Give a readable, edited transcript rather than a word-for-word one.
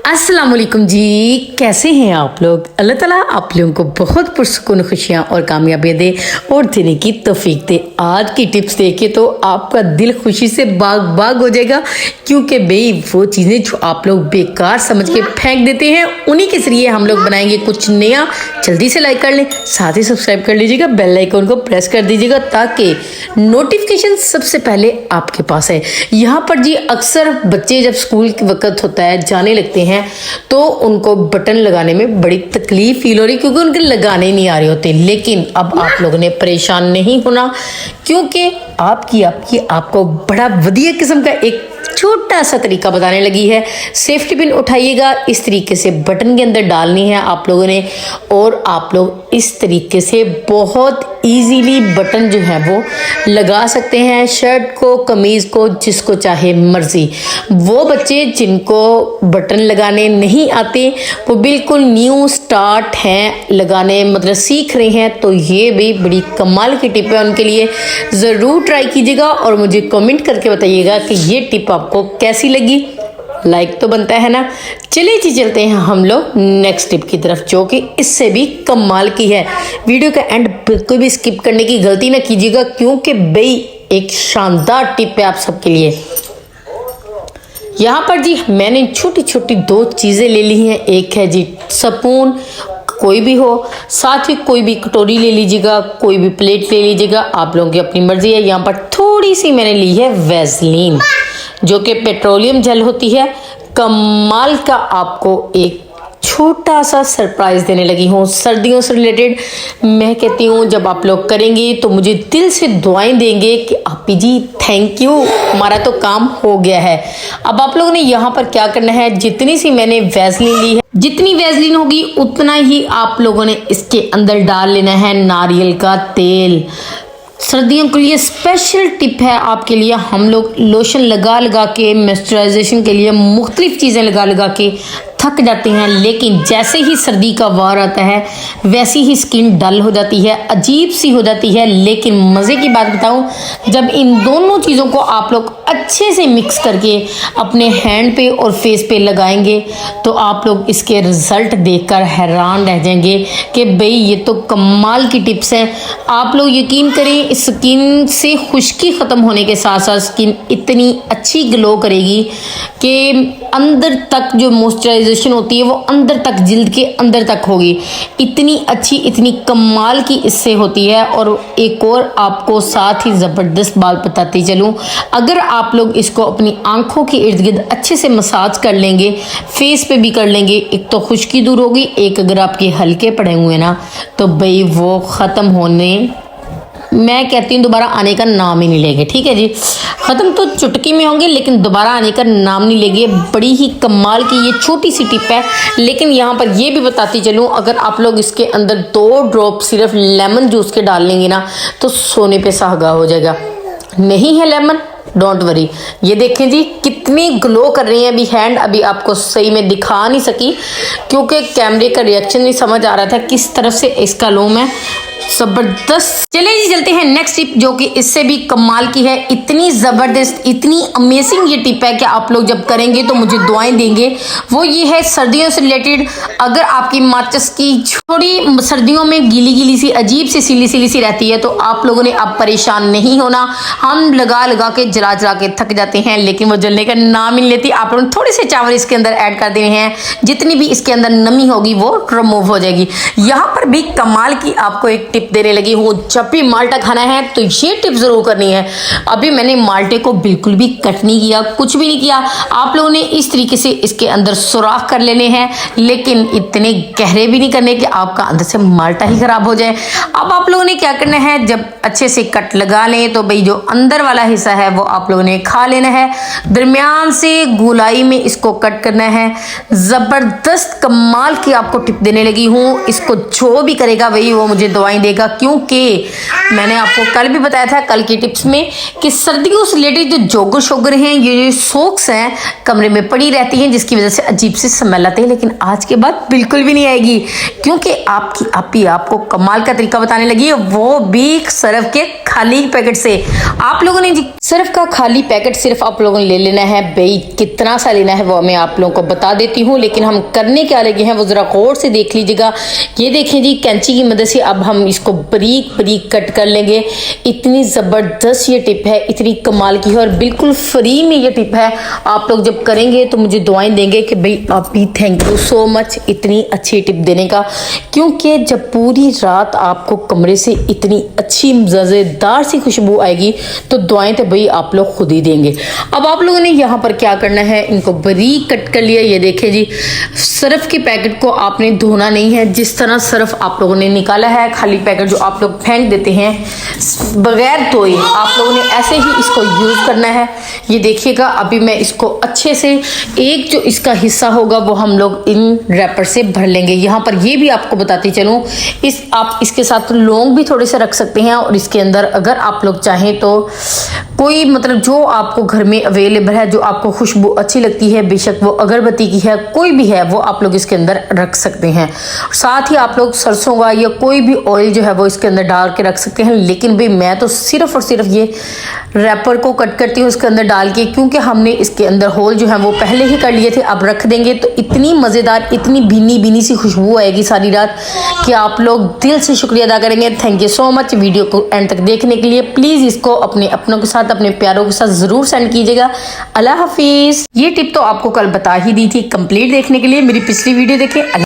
अस्सलाम वालेकुम जी, कैसे हैं आप लोग। अल्लाह ताला आप लोगों को बहुत पुरसुकून खुशियाँ और कामयाबियाँ दे और देने की तौफीक दे। आज की टिप्स देखे तो आपका दिल खुशी से बाग बाग हो जाएगा, क्योंकि भाई वो चीज़ें जो आप लोग बेकार समझ के फेंक देते हैं उन्हीं के जरिए हम लोग बनाएंगे कुछ नया। जल्दी से लाइक कर लें, साथ ही सब्सक्राइब कर लीजिएगा, बेल आइकन को प्रेस कर दीजिएगा ताकि नोटिफिकेशन सबसे पहले आपके पास है। यहाँ पर जी अक्सर बच्चे जब स्कूल के वक्त होता है जाने लगते हैं तो उनको बटन लगाने में बड़ी तकलीफ फील हो रही, क्योंकि उनके लगाने नहीं आ रहे होते। लेकिन अब आप लोगों ने परेशान नहीं होना, क्योंकि आपको बड़ा वधिया किस्म का एक छोटा सा तरीका बताने लगी है। सेफ्टी पिन उठाइएगा, इस तरीके से बटन के अंदर डालनी है आप लोगों ने, और आप लोग इस तरीके से बहुत इजीली बटन जो है वो लगा सकते हैं शर्ट को, कमीज को, जिसको चाहे मर्जी। वो बच्चे जिनको बटन लगाने नहीं आते, वो बिल्कुल न्यू स्टार्ट हैं लगाने, मतलब सीख रहे हैं, तो ये भी बड़ी कमाल की टिप है उनके लिए। ज़रूर ट्राई कीजिएगा और मुझे कमेंट करके बताइएगा कि ये टिप आपको कैसी लगी। लाइक तो बनता है ना। चलिए जी चलते हैं हम लोग नेक्स्ट टिप की तरफ, जो कि इससे भी कमाल की है। वीडियो का एंड बिल्कुल भी स्किप करने की गलती ना कीजिएगा, क्योंकि भाई एक शानदार टिप है आप सबके लिए। यहाँ पर जी मैंने छोटी छोटी दो चीज़ें ले ली हैं। एक है जी स्पून, कोई भी हो, साथ ही कोई भी कटोरी ले लीजिएगा, कोई भी प्लेट ले लीजिएगा, आप लोगों की अपनी मर्जी है। यहाँ पर थोड़ी सी मैंने ली है वैसलीन, जो कि पेट्रोलियम जेल होती है। कमाल का आपको एक छोटा सा सरप्राइज देने लगी हूँ सर्दियों से रिलेटेड। मैं कहती हूँ जब आप लोग करेंगे तो मुझे दिल से दुआएं देंगे कि आपी जी थैंक यू, हमारा तो काम हो गया है। अब आप लोगों ने यहाँ पर क्या करना है, जितनी सी मैंने वैसलीन ली है, जितनी वैसलीन होगी उतना ही आप लोगों ने इसके अंदर डाल लेना है नारियल का तेल। सर्दियों के लिए स्पेशल टिप है आपके लिए। हम लोग लोशन लगा लगा के, मॉइस्चराइजेशन के लिए मुख्तलिफ चीज़ें लगा लगा के थक जाते हैं, लेकिन जैसे ही सर्दी का वार आता है वैसी ही स्किन डल हो जाती है, अजीब सी हो जाती है। लेकिन मज़े की बात बताऊं, जब इन दोनों चीज़ों को आप लोग अच्छे से मिक्स करके अपने हैंड पे और फेस पे लगाएंगे तो आप लोग इसके रिज़ल्ट देखकर हैरान रह जाएंगे कि भाई ये तो कमाल की टिप्स हैं। आप लोग यकीन करें, स्किन से खुश्की ख़त्म होने के साथ साथ स्किन इतनी अच्छी ग्लो करेगी कि अंदर तक जो मॉइस्चराइजेशन होती है वो अंदर तक, जिल्द के अंदर तक होगी। इतनी अच्छी, इतनी कमाल की इससे होती है। और एक और आपको साथ ही ज़बरदस्त बात बताती चलूँ, अगर आप लोग इसको अपनी आंखों के इर्द गिर्द अच्छे से मसाज कर लेंगे, फेस पे भी कर लेंगे, एक तो खुश्की दूर होगी, एक अगर आपके हल्के पड़े हुए ना तो भाई वो ख़त्म होने, मैं कहती हूँ दोबारा आने का नाम ही नहीं लेंगे। ठीक है जी, ख़त्म तो चुटकी में होंगे लेकिन दोबारा आने का नाम नहीं लेंगे। बड़ी ही कमाल की ये छोटी सी टिप है। लेकिन यहाँ पर ये भी बताती चलूँ, अगर आप लोग इसके अंदर 2 ड्रॉप सिर्फ लेमन जूस के डाल लेंगे ना तो सोने पे सुहागा हो जाएगा। नहीं है लेमन, डोंट वरी। ये देखें जी कितनी ग्लो कर रही है अभी हैंड। अभी आपको सही में दिखा नहीं सकी क्योंकि कैमरे का रिएक्शन नहीं समझ आ रहा था किस तरफ से इसका लोम है। जबरदस्त। चलिए जी चलते हैं नेक्स्ट टिप, जो कि इससे भी कमाल की है। इतनी ज़बरदस्त, इतनी अमेजिंग ये टिप है कि आप लोग जब करेंगे तो मुझे दुआएं देंगे। वो ये है सर्दियों से रिलेटेड। अगर आपकी माचिस की थोड़ी सर्दियों में गीली गीली सी, अजीब सी, सीली सीली सी रहती है तो आप लोगों ने अब परेशान नहीं होना। हम लगा लगा के, जला जला के थक जाते हैं, लेकिन वो जलने का नाम ही नहीं लेती। आप लोगों ने थोड़े से चावल इसके अंदर ऐड कर देने हैं, जितनी भी इसके अंदर नमी होगी वो रिमूव हो जाएगी। यहाँ पर भी कमाल की आपको एक टिप देने लगी हूँ। जब भी माल्टा खाना है तो ये टिप जरूर करनी है। अभी मैंने माल्टे को बिल्कुल भी कट नहीं किया, कुछ भी नहीं किया। आप लोगों ने इस तरीके से इसके अंदर सुराख कर लेने हैं, लेकिन इतने गहरे भी नहीं करने कि आपका अंदर से माल्टा ही खराब हो जाए। अब आप लोगों ने क्या करना है, जब अच्छे से कट लगा लें तो भाई जो अंदर वाला हिस्सा है वो आप लोगों ने खा लेना है। दरमियान से गोलाई में इसको कट करना है। जबरदस्त कमाल की आपको टिप देने लगी हूँ। इसको जो भी करेगा वही वो मुझे दवाएं दुआएं देगा, क्योंकि मैंने आपको कल भी बताया था कल की टिप्स में कि सर्दियों से रिलेटेड जो जोगर शोगर हैं, ये जो सोक्स हैं कमरे में पड़ी रहती हैं, जिसकी वजह से अजीब सी स्मेल आती है। लेकिन आज के बाद बिल्कुल भी नहीं आएगी, क्योंकि आपकी आपी आपको कमाल का तरीका बताने लगी है, वो भी सर्फ के खाली पैकेट से। आप लोगों ने सर्फ का खाली पैकेट सिर्फ आप लोगों ने ले लेना है। भाई कितना सा लेना है वो मैं आप लोगों को बता देती हूँ, लेकिन हम करने क्या लगे हैं वो जरा गौर से देख लीजिएगा। ये देखें जी, कैंची की मदद से अब हम इसको बारीक बारीक कट कर लेंगे। इतनी जबरदस्त ये टिप है, इतनी कमाल की है और बिल्कुल फ्री में ये टिप है। आप लोग जब करेंगे तो मुझे दुआएं देंगे कि भाई आप भी थैंक यू सो मच इतनी अच्छी टिप देने का, क्योंकि जब पूरी रात आपको कमरे से इतनी अच्छी मजेदार सी खुशबू आएगी तो दुआएं तो भाई आप लोग खुद ही देंगे। अब आप लोगों ने यहाँ पर क्या करना है, इनको बारीक कट कर लिया। ये देखे जी, सर्फ के पैकेट को आपने धोना नहीं है। जिस तरह सर्फ आप लोगों ने निकाला है खाली पैकेट जो आप लोग फेंक देते हैं बगैर धोए, आप लोगों ने ऐसे ही इसको यूज करना है। ये देखिएगा, अभी मैं इसको अच्छे से एक जो इसका हिस्सा होगा वो हम लोग इन रैपर से भर लेंगे। यहाँ पर ये भी आपको बताती चलूं, आप इसके साथ लौंग भी थोड़े से रख सकते हैं और इसके अंदर अगर आप लोग चाहें तो कोई मतलब जो आपको घर में अवेलेबल है, जो आपको खुशबू अच्छी लगती है, बेशक वो अगरबत्ती की है, कोई भी है, वो आप लोग इसके अंदर रख सकते हैं। साथ ही आप लोग सरसों का या कोई भी ऑयल जो है वो इसके अंदर डाल के रख सकते हैं। लेकिन भाई मैं तो सिर्फ और सिर्फ ये रैपर को कट करती हूँ इसके अंदर डाल के, क्योंकि हमने इसके अंदर होल जो है वो पहले ही कर लिए थे। अब रख देंगे तो इतनी मज़ेदार, इतनी भीनी भीनी सी खुशबू आएगी सारी रात कि आप लोग दिल से शुक्रिया अदा करेंगे। Thank you so much video को एंड तक देखने के लिए। प्लीज़ इसको अपने अपनों के साथ, अपने प्यारों के साथ ज़रूर सेंड कीजिएगा। अल्लाह हाफिज़। ये टिप तो आपको कल बता ही दी थी, कंप्लीट देखने के लिए मेरी पिछली वीडियो देखें।